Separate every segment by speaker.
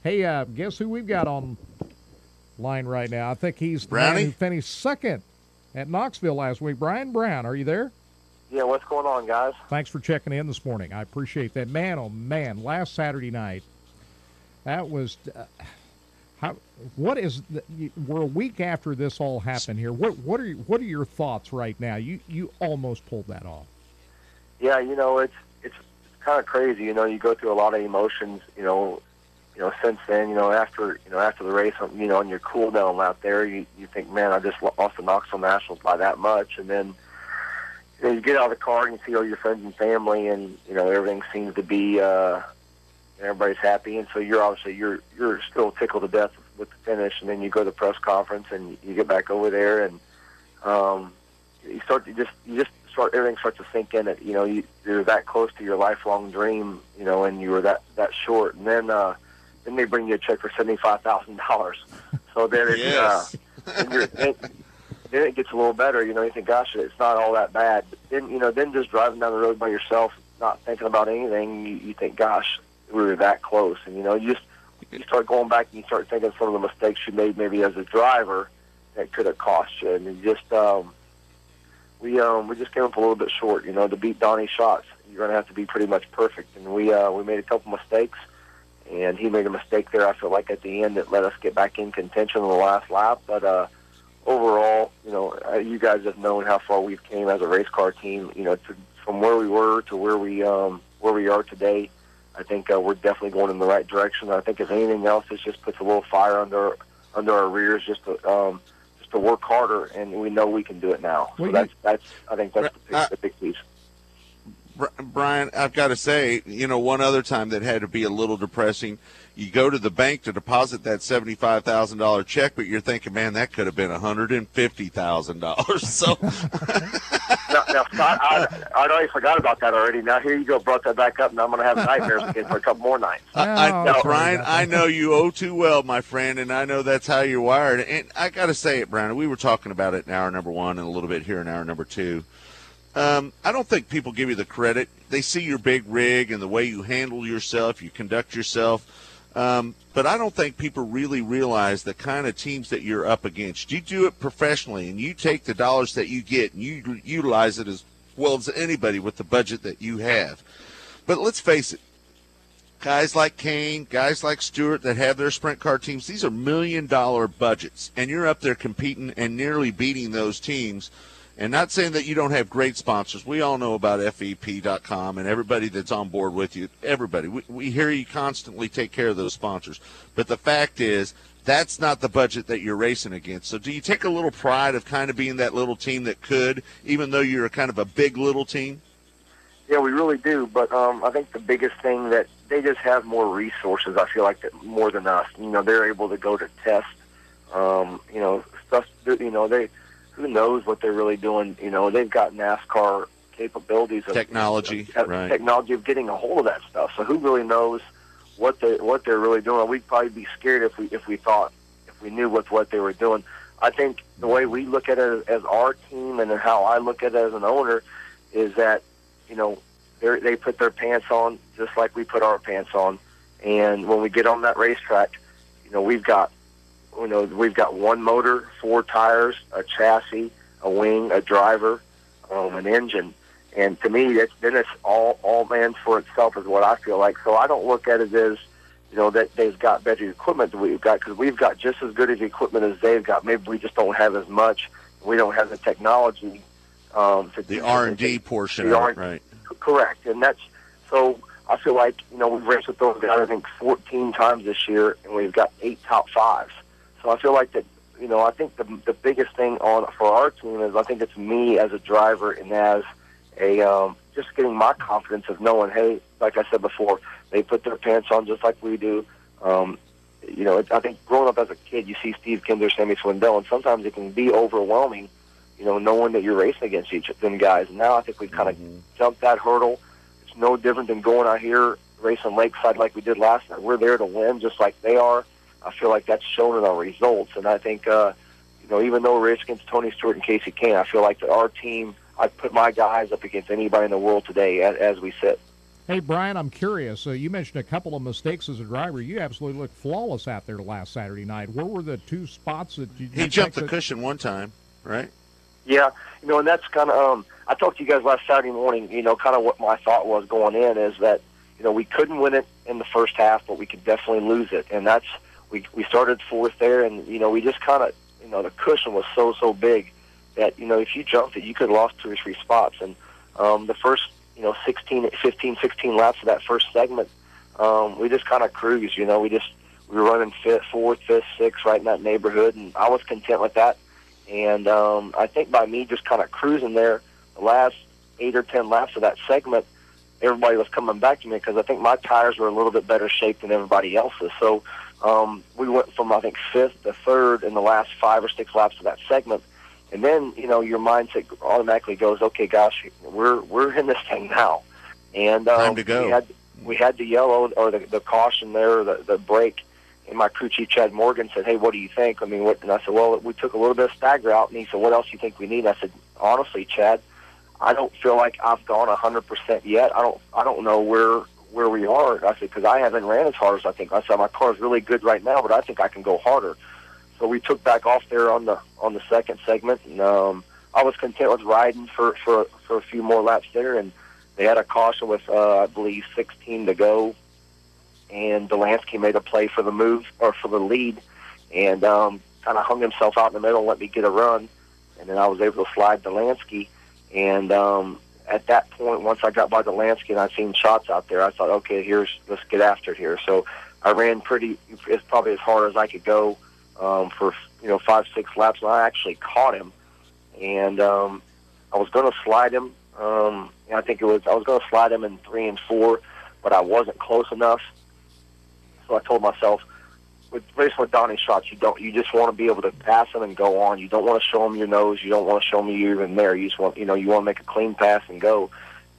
Speaker 1: Hey, guess who we've got on line right now? I think he's the man who
Speaker 2: Brownie?
Speaker 1: finished second at Knoxville last week. Brian Brown, are you there?
Speaker 3: Yeah, what's going on, guys?
Speaker 1: Thanks for checking in this morning. I appreciate that. Man, oh man, last Saturday night, that was how. What is? We're a week after this all happened here. What are your thoughts right now? You almost pulled that off.
Speaker 3: Yeah, it's kind of crazy. You go through a lot of emotions. Since then, after the race, on your cool down out there, you think, man, I just lost the Knoxville Nationals by that much, and then you get out of the car and you see all your friends and family, and everything seems to be everybody's happy, and so you're still tickled to death with the finish, and then you go to the press conference and you get back over there, and you just start everything starts to sink in. That you're that close to your lifelong dream, and you were that short, and then they bring you a check for $75,000. So then it's
Speaker 2: Yes.
Speaker 3: then it gets a little better. You think, gosh, it's not all that bad. But then just driving down the road by yourself, not thinking about anything, you think, gosh, we were that close. And you start going back and you start thinking some of the mistakes you made maybe as a driver that could have cost you. And you just we just came up a little bit short. To beat Donnie's shots, you're going to have to be pretty much perfect. And we made a couple mistakes. And he made a mistake there, I feel like, at the end that let us get back in contention on the last lap. But overall, you guys have known how far we've came as a race car team. From where we were to where we are today. I think we're definitely going in the right direction. I think if anything else, it just puts a little fire under our rears, just to work harder, and we know we can do it now. So I think that's the big piece.
Speaker 2: Brian, I've got to say, one other time that had to be a little depressing, you go to the bank to deposit that $75,000 check, but you're thinking, man, that could have been $150,000. So,
Speaker 3: now, Scott, I already forgot about that already. Now here you go, brought that back up, and I'm going to have nightmares again for a couple more nights.
Speaker 2: Brian, I know you oh too well, my friend, and I know that's how you're wired. And I got to say it, Brian, we were talking about it in hour number one and a little bit here in hour number two. I don't think people give you the credit. They see your big rig and the way you handle yourself, you conduct yourself. But I don't think people really realize the kind of teams that you're up against. You do it professionally, and you take the dollars that you get, and you utilize it as well as anybody with the budget that you have. But let's face it, guys like Kane, guys like Stewart that have their sprint car teams, these are $1 million budgets, and you're up there competing and nearly beating those teams. And not saying that you don't have great sponsors. We all know about FEP.com and everybody that's on board with you. Everybody. We hear you constantly take care of those sponsors. But the fact is, that's not the budget that you're racing against. So do you take a little pride of kind of being that little team that could, even though you're kind of a big little team?
Speaker 3: Yeah, we really do. But I think the biggest thing that they just have more resources, I feel like, that more than us. They're able to go to test, stuff, who knows what they're really doing. They've got NASCAR capabilities of
Speaker 2: technology, right?
Speaker 3: Technology of getting a hold of that stuff. So who really knows what they're really doing? We'd probably be scared if we knew what they were doing. I think the way we look at it as our team and how I look at it as an owner is that they put their pants on just like we put our pants on, and when we get on that racetrack, we've got one motor, 4 tires, a chassis, a wing, a driver, an engine. And to me, it's all man for itself is what I feel like. So I don't look at it as, that they've got better equipment than we've got, because we've got just as good of equipment as they've got. Maybe we just don't have as much. We don't have the technology.
Speaker 2: The R&D portion of it, right.
Speaker 3: Correct. And so I feel like, we've raced with those guys, I think, 14 times this year, and we've got 8 top 5s. So I feel like that, I think the biggest thing for our team is I think it's me as a driver and as a just getting my confidence of knowing, hey, like I said before, they put their pants on just like we do. I think growing up as a kid, you see Steve Kinder, Sammy Swindell, and sometimes it can be overwhelming, knowing that you're racing against each of them guys. And now I think we've kind of jumped that hurdle. It's no different than going out here racing Lakeside like we did last night. We're there to win just like they are. I feel like that's shown in our results, and I think, even though we're racing against Tony Stewart and Casey Kane, I feel like that our team, I'd put my guys up against anybody in the world today as we sit.
Speaker 1: Hey, Brian, I'm curious. You mentioned a couple of mistakes as a driver. You absolutely looked flawless out there last Saturday night. Where were the two spots that
Speaker 2: he jumped the cushion one time, right?
Speaker 3: Yeah, and that's kind of I talked to you guys last Saturday morning. Kind of what my thought was going in is that we couldn't win it in the first half, but we could definitely lose it, and that's we started fourth there, and we just kind of the cushion was so big that if you jumped it, you could have lost 2 or 3 spots, and the first 15, 16 laps of that first segment, we just kind of cruised. We were running fourth, fifth, sixth, right in that neighborhood, and I was content with that. And I think by me just kind of cruising there, the last 8 or 10 laps of that segment, everybody was coming back to me because I think my tires were a little bit better shape than everybody else's. So we went from, I think, 5th to 3rd in the last 5 or 6 laps of that segment. And then, your mindset automatically goes, okay, gosh, we're in this thing now. And
Speaker 2: time to go.
Speaker 3: We had the yellow or the caution there, the brake. And my crew chief, Chad Morgan, said, hey, what do you think? I mean, and I said, well, we took a little bit of stagger out. And he said, what else do you think we need? And I said, honestly, Chad, I don't feel like I've gone 100% yet. I don't know where we are. I said, because I haven't ran as hard as I think. I said, my car is really good right now, but I think I can go harder. So we took back off there on the second segment, and I was content with riding for a few more laps there. And they had a caution with, I believe, 16 to go. And Delansky made a play for the move or for the lead, and kind of hung himself out in the middle and let me get a run. And then I was able to slide Delansky. And at that point, once I got by Delansky and I seen shots out there, I thought, okay, let's get after it here. So I ran it's probably as hard as I could go for 5, 6 laps, and I actually caught him. And I was going to slide him. I was going to slide him in 3 and 4, but I wasn't close enough. So I told myself, with racing with Donnie shots, you just want to be able to pass him and go on. You don't want to show him your nose. You don't want to show him you're even there. You just want, you want to make a clean pass and go.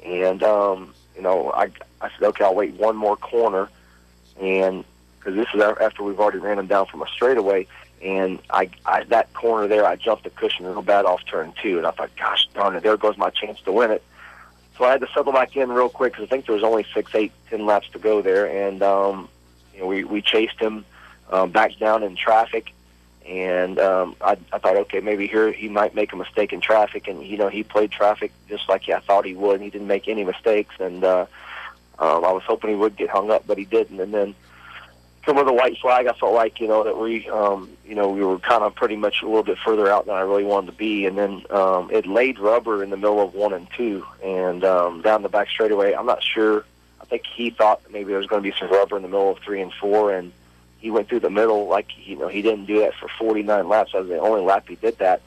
Speaker 3: And I said, okay, I'll wait one more corner, and because this is after we've already ran him down from a straightaway. And I that corner there, I jumped the cushion real bad off turn 2, and I thought, gosh darn it, there goes my chance to win it. So I had to settle back in real quick because I think there was only 6, 8, 10 laps to go there, and we chased him back down in traffic, and I thought, okay, maybe here he might make a mistake in traffic, and he played traffic just like I thought he would. And he didn't make any mistakes, and I was hoping he would get hung up, but he didn't. And then come with a white flag, I felt like that we were kind of pretty much a little bit further out than I really wanted to be, and then it laid rubber in the middle of 1 and 2, and down the back straightaway. I'm not sure. I think he thought maybe there was going to be some rubber in the middle of 3 and 4, and he went through the middle like he didn't do that for 49 laps. That was the only lap he did that.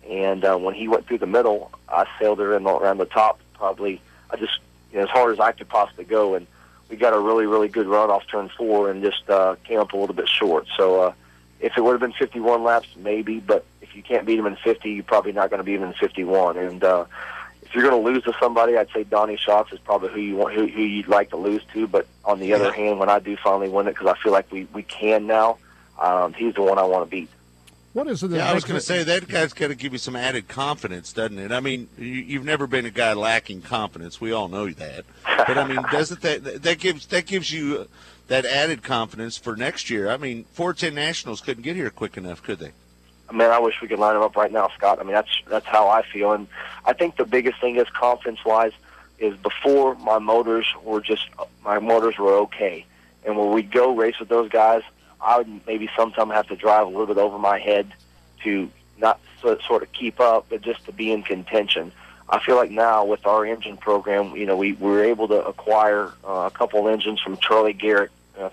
Speaker 3: And when he went through the middle, I sailed her in around the top. Probably I just as hard as I could possibly go, and we got a really, really good run off turn 4 and just came up a little bit short. So if it would have been 51 laps, maybe, but if you can't beat him in 50, you're probably not going to beat him in 51. And if you're going to lose to somebody, I'd say Donnie Schatz is probably who you'd like to lose to. But on the other hand, when I do finally win it, because I feel like we can now, he's the one I want to beat.
Speaker 1: What is it?
Speaker 2: I was going to say that guy's got to give you some added confidence, doesn't it? I mean, you've never been a guy lacking confidence. We all know that. But I mean, doesn't that gives you that added confidence for next year? I mean, 410 Nationals couldn't get here quick enough, could they?
Speaker 3: Man, I wish we could line them up right now, Scott. I mean, that's how I feel. And I think the biggest thing is confidence-wise is before my motors were okay. And when we go race with those guys, I would maybe sometimes have to drive a little bit over my head to not sort of keep up, but just to be in contention. I feel like now with our engine program, we were able to acquire a couple engines from Charlie Garrett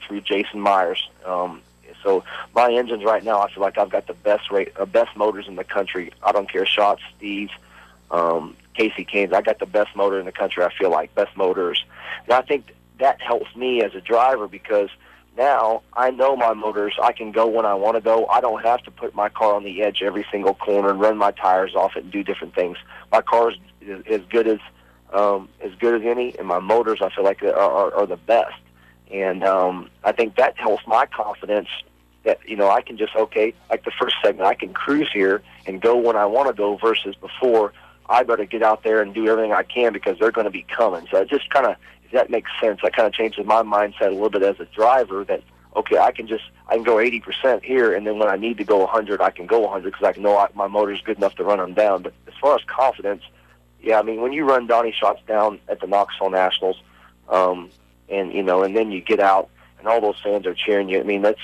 Speaker 3: through Jason Myers. So my engines right now, I feel like I've got the best motors in the country. I don't care, Schatz, Steve, Casey Canes. I got the best motor in the country, I feel like, best motors. And I think that helps me as a driver because now I know my motors. I can go when I want to go. I don't have to put my car on the edge every single corner and run my tires off it and do different things. My car is as good as any, and my motors I feel like are the best. And I think that helps my confidence that, I can just, like the first segment, I can cruise here and go when I want to go versus before I better get out there and do everything I can because they're going to be coming. So it that makes sense. That kind of changes my mindset a little bit as a driver that, okay, I can go 80% here, and then when I need to go 100, I can go 100 because I know my motor's good enough to run them down. But as far as confidence, yeah, I mean, when you run Donnie Schatz down at the Knoxville Nationals, and then you get out and all those fans are cheering you. I mean, let's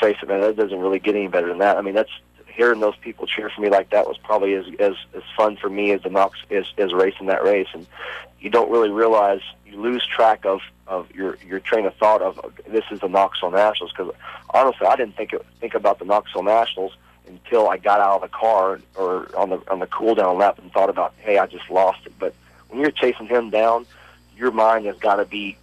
Speaker 3: face it, man, that doesn't really get any better than that. I mean, hearing those people cheer for me like that was probably as fun for me as as racing that race. And you don't really realize, you lose track of your train of thought of this is the Knoxville Nationals, because honestly I didn't think about the Knoxville Nationals until I got out of the car or on the cool down lap and thought about, hey, I just lost it. But when you're chasing him down, your mind has got to be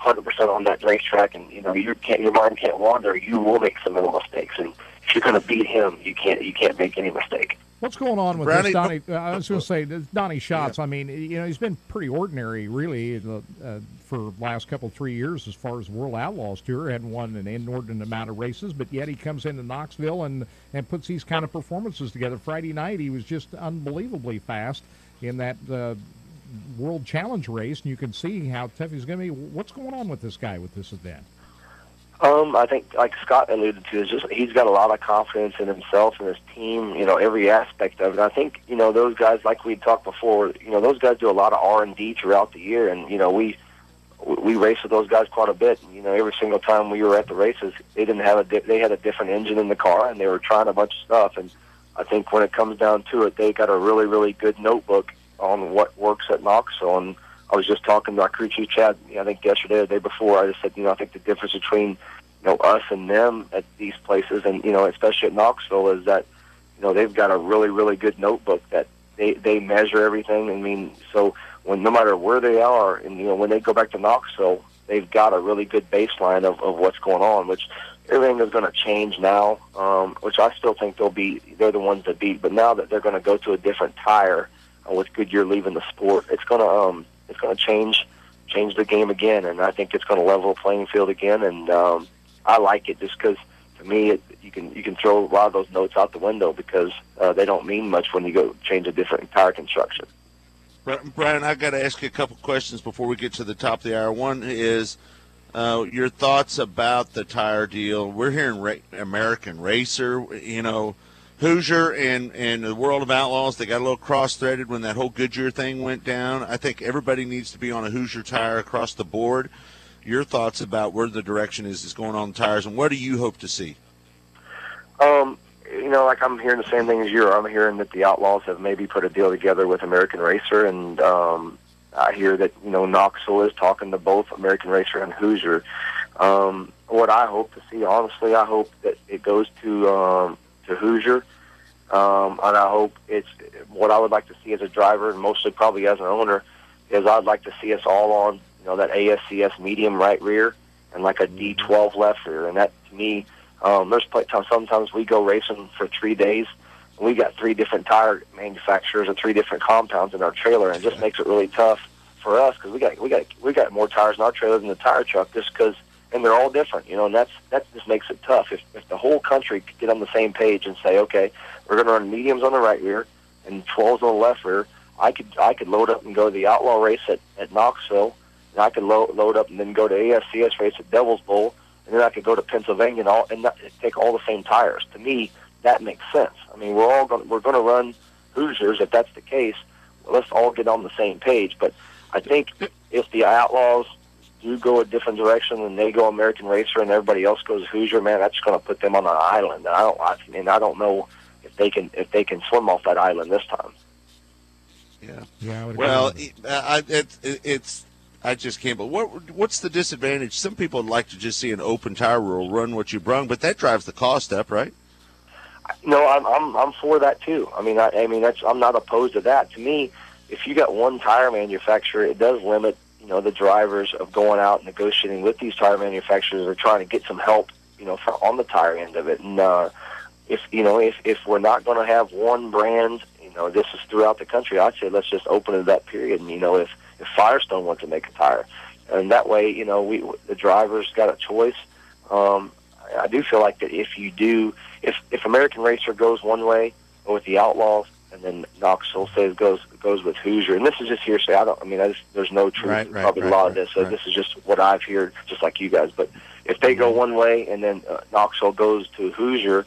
Speaker 3: 100% on that racetrack, and your mind can't wander. You will make some little mistakes, and if you're going to beat him, you can't make any mistake.
Speaker 1: What's going on with this Donnie? I was going to say, Donnie Schatz. I mean, he's been pretty ordinary, really, for the last couple 3 years as far as World Outlaws Tour. Hadn't won an inordinate amount of races, but yet he comes into Knoxville and puts these kind of performances together. Friday night, he was just unbelievably fast in that World Challenge race, and you can see how tough he's going to be. What's going on with this guy with this event?
Speaker 3: I think, like Scott alluded to, is just he's got a lot of confidence in himself and his team, every aspect of it. I think, those guys, like we talked before, those guys do a lot of R&D throughout the year, and, we race with those guys quite a bit. Every single time we were at the races, they had a different engine in the car, and they were trying a bunch of stuff. And I think when it comes down to it, they got a really, really good notebook on what works at Knoxville. And I was just talking to our crew chief, Chad, I think yesterday or the day before. I just said, I think the difference between us and them at these places, and especially at Knoxville, is that they've got a really, really good notebook that they measure everything. I mean, so no matter where they are, and when they go back to Knoxville, they've got a really good baseline of what's going on. Which everything is going to change now, which I still think they're the ones that beat. But now that they're going to go to a different tire with Goodyear leaving the sport, it's going to change the game again, and I think it's going to level the playing field again. And I like it just because, to me, you can throw a lot of those notes out the window because they don't mean much when you go change a different tire construction.
Speaker 2: Brian, I've got to ask you a couple questions before we get to the top of the hour. One is your thoughts about the tire deal. We're hearing American Racer, Hoosier and the World of Outlaws, they got a little cross-threaded when that whole Goodyear thing went down. I think everybody needs to be on a Hoosier tire across the board. Your thoughts about where the direction is going on the tires, and what do you hope to see?
Speaker 3: Like I'm hearing the same thing as you are. I'm hearing that the Outlaws have maybe put a deal together with American Racer, and I hear that Knoxville is talking to both American Racer and Hoosier. What I hope to see, honestly, I hope that it goes to Hoosier, and I hope it's what I would like to see as a driver, and mostly probably as an owner, is I'd like to see us all on that ASCS medium right rear and like a D12 left rear. And that, to me, sometimes we go racing for 3 days, and we got 3 different tire manufacturers and 3 different compounds in our trailer, and it just makes it really tough for us because we got more tires in our trailer than the tire truck, just because, and they're all different, and that just makes it tough. If the whole country could get on the same page and say, okay, we're going to run mediums on the right rear and 12s on the left rear, I could load up and go to the Outlaw race at Knoxville, and I could load up and then go to ASCS race at Devil's Bowl, and then I could go to Pennsylvania and take all the same tires. To me, that makes sense. I mean, we're going to run Hoosiers if that's the case. Well, let's all get on the same page. But I think if the Outlaws do go a different direction and they go American Racer and everybody else goes Hoosier, man, that's going to put them on an island. I don't know if they can swim off that island this time.
Speaker 2: Yeah. Well, it's. I just can't. But what's the disadvantage? Some people would like to just see an open tire rule, run what you brung, but that drives the cost up, right?
Speaker 3: No, I'm for that too. I mean, I'm not opposed to that. To me, if you got one tire manufacturer, it does limit the drivers of going out and negotiating with these tire manufacturers or trying to get some help on the tire end of it. And if we're not going to have one brand, this is throughout the country, I'd say let's just open it that period. And if Firestone wants to make a tire, and that way, the drivers got a choice. I do feel like that if American Racer goes one way with the Outlaws and then Knoxville says goes with Hoosier. And this is just hearsay. There's no truth in probably a lot of this. So this is just what I've heard, just like you guys. But if they go one way and then Knoxville goes to Hoosier,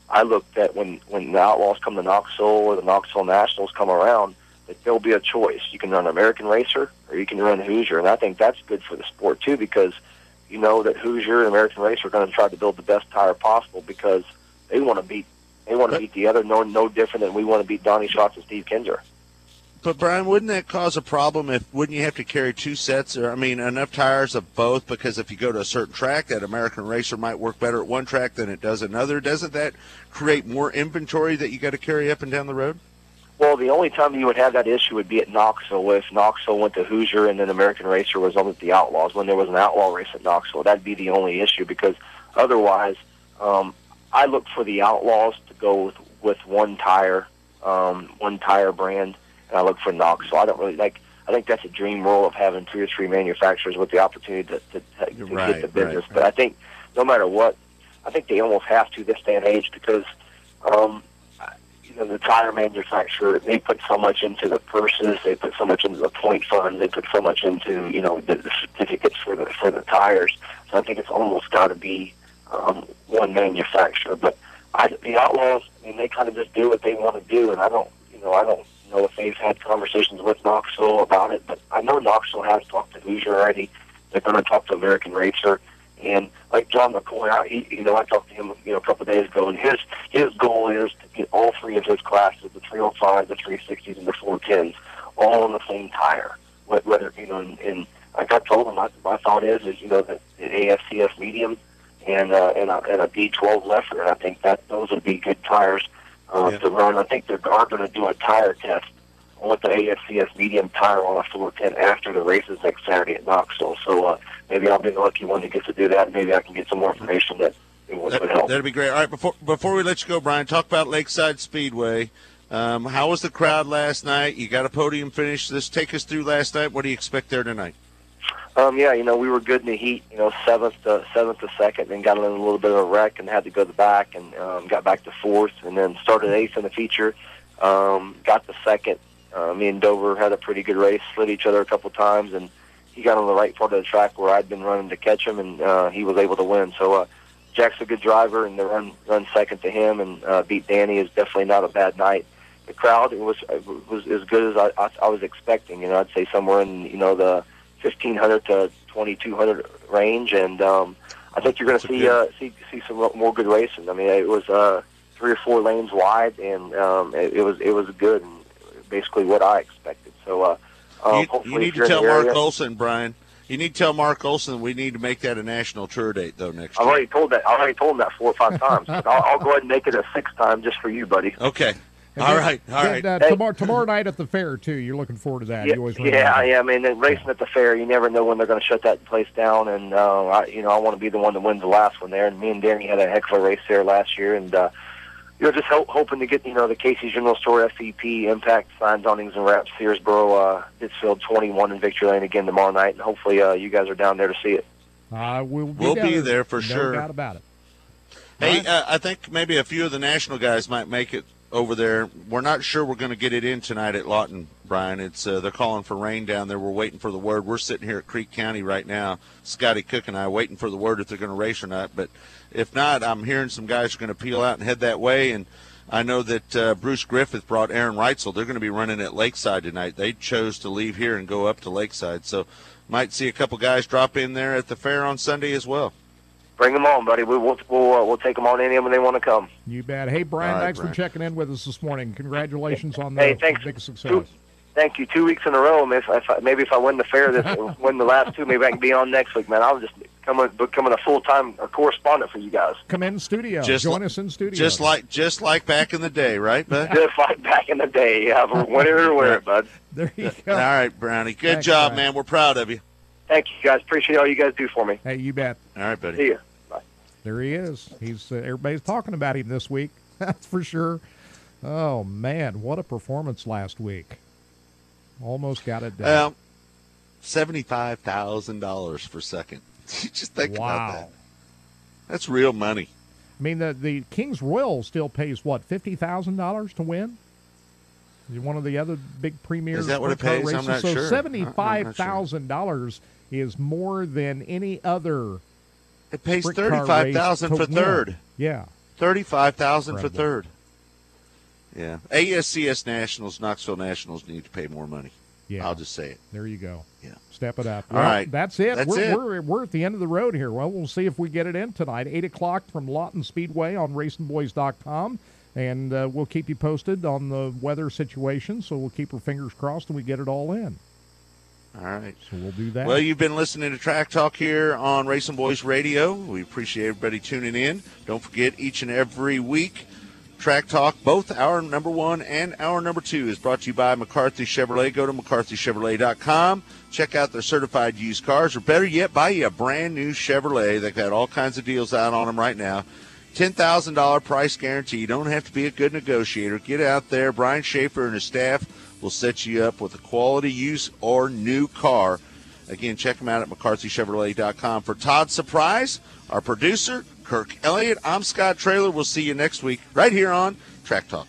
Speaker 3: I looked at when the Outlaws come to Knoxville or the Knoxville Nationals come around, that there'll be a choice. You can run American Racer or you can run Hoosier. And I think that's good for the sport, too, because you know that Hoosier and American Racer are going to try to build the best tire possible because they want to beat the other, no different than we want to beat Donnie Schatz and Steve Kinzer.
Speaker 2: But, Brian, wouldn't that cause a problem wouldn't you have to carry two sets, or, enough tires of both? Because if you go to a certain track, that American Racer might work better at one track than it does another. Doesn't that create more inventory that you got to carry up and down the road?
Speaker 3: Well, the only time you would have that issue would be at Knoxville. If Knoxville went to Hoosier and then American Racer was on with the Outlaws, when there was an outlaw race at Knoxville, that'd be the only issue, because otherwise I look for the Outlaws to go with one tire brand, and I look for Knoxville. I don't really like. I think that's a dream role of having 2 or 3 manufacturers with the opportunity to get the business. Right. But I think no matter what, I think they almost have to this day and age, because the tire manufacturer, they put so much into the purses, they put so much into the point fund, they put so much into the certificates for the tires. So I think it's almost got to be one manufacturer. But the Outlaws, they kind of just do what they want to do, and I don't know if they've had conversations with Knoxville about it, but I know Knoxville has talked to Hoosier already. They're going to talk to American Racer. And like John McCoy, I talked to him, a couple of days ago, and his goal is to get all 3 of his classes, the 305, the 360s, and the 410s, all on the same tire. Whether and like I told him, my thought is that an AFCS medium and a D12 lesser, and I think that those would be good tires to run. I think they're going to do a tire test with the AFCS medium tire on a 410 after the races next Saturday at Knoxville. So maybe I'll be the lucky one that gets to do that. Maybe I can get some more information that would help.
Speaker 2: That'd be great. All right, before we let you go, Brian, talk about Lakeside Speedway. How was the crowd last night? You got a podium finish. Take us through last night. What do you expect there tonight?
Speaker 3: We were good in the heat, 7th to 2nd, then got in a little bit of a wreck and had to go to the back and got back to 4th, and then started 8th in the feature, got the 2nd. Me and Dover had a pretty good race, slid each other a couple times, and he got on the right part of the track where I'd been running to catch him, and he was able to win. So Jack's a good driver, and the run second to him and beat Danny is definitely not a bad night. The crowd was as good as I was expecting. I'd say somewhere in the 1,500 to 2,200 range, and I think you're going to see some more good racing. It was 3 or 4 lanes wide, and it was good, and basically what I expected. So
Speaker 2: you need to tell Mark Olson, Brian. You need to tell Mark Olson we need to make that a national tour date though next year.
Speaker 3: I already told him that 4 or 5 times. But I'll go ahead and make it a 6th time just for you, buddy.
Speaker 2: Okay. All right.
Speaker 1: Tomorrow night at the fair too. You're looking forward to that.
Speaker 3: Yeah,
Speaker 1: you always
Speaker 3: racing at the fair, you never know when they're going to shut that place down. And I want to be the one that wins the last one there. And me and Danny had a heck of a race there last year, and just hoping to get the Casey's General Store, FEP, Impact, Signs, Awnings, and Wraps, Searsboro, Pittsfield 21 in Victory Lane again tomorrow night, and hopefully you guys are down there to see it.
Speaker 1: We'll
Speaker 2: be there for sure.
Speaker 1: No doubt about it.
Speaker 2: Hey, I think maybe a few of the national guys might make it over there. We're not sure we're going to get it in tonight at Lawton, Brian. It's they're calling for rain down there. We're waiting for the word. We're sitting here at Creek County right now, Scotty Cook and I, waiting for the word if they're going to race or not. But if not, I'm hearing some guys are going to peel out and head that way. And I know that Bruce Griffith brought Aaron Reitzel. They're going to be running at Lakeside tonight. They chose to leave here and go up to Lakeside. So might see a couple guys drop in there at the fair on Sunday as well.
Speaker 3: Bring them on, buddy. We'll take them on any of them when they want to come.
Speaker 1: You bet. Hey, Brian,
Speaker 2: right,
Speaker 1: thanks
Speaker 2: Brian.
Speaker 1: for checking in with us this morning. Congratulations on the big success.
Speaker 3: Thank you. 2 weeks in a row. Maybe if I win the fair, win the last 2, maybe I can be on next week, man. I'll just becoming a full-time correspondent for you guys.
Speaker 1: Come in studio. Join us in studio.
Speaker 2: Just like back in the day, right, bud?
Speaker 3: Just like back in the day. Yeah, win it or win it, bud.
Speaker 1: There you go.
Speaker 2: All right, Brownie. Good job, man. We're proud of you.
Speaker 3: Thank you, guys. Appreciate all you guys do for me.
Speaker 1: Hey, you bet.
Speaker 2: All right, buddy.
Speaker 3: See you. Bye.
Speaker 1: There he is. He's everybody's talking about him this week. That's for sure. Oh, man, what a performance last week. Almost got it done.
Speaker 2: $75,000 for second. Just think about that. That's real money.
Speaker 1: I mean, the King's Royal still pays, what, $50,000 to win? One of the other big premier.
Speaker 2: Is that what it
Speaker 1: car
Speaker 2: pays?
Speaker 1: races.
Speaker 2: I'm not
Speaker 1: so
Speaker 2: sure.
Speaker 1: $75,000 is more than any other.
Speaker 2: It pays
Speaker 1: sprint car
Speaker 2: $35,000
Speaker 1: race
Speaker 2: for
Speaker 1: to
Speaker 2: third.
Speaker 1: win. Yeah.
Speaker 2: $35,000 for
Speaker 1: Incredible.
Speaker 2: third. Yeah. ASCS Nationals, Knoxville Nationals need to pay more money.
Speaker 1: Yeah.
Speaker 2: I'll just say it.
Speaker 1: There you go.
Speaker 2: Yeah.
Speaker 1: Step it up.
Speaker 2: All right.
Speaker 1: That's it.
Speaker 2: That's
Speaker 1: we're at the end of the road here. Well, we'll see if we get it in tonight. 8 o'clock from Lawton Speedway on RacinBoys.com. And we'll keep you posted on the weather situation, so we'll keep our fingers crossed and we get it all in.
Speaker 2: All right.
Speaker 1: So we'll do that.
Speaker 2: Well, you've been listening to Track Talk here on Racing Boys Radio. We appreciate everybody tuning in. Don't forget, each and every week, Track Talk, both hour number 1 and hour number 2, is brought to you by McCarthy Chevrolet. Go to McCarthyChevrolet.com. Check out their certified used cars, or better yet, buy you a brand new Chevrolet. They've got all kinds of deals out on them right now. $10,000 price guarantee. You don't have to be a good negotiator. Get out there. Brian Schaefer and his staff will set you up with a quality used or new car. Again, check them out at McCarthyChevrolet.com. For Todd Surprise, our producer, Kirk Elliott, I'm Scott Traylor. We'll see you next week right here on Track Talk.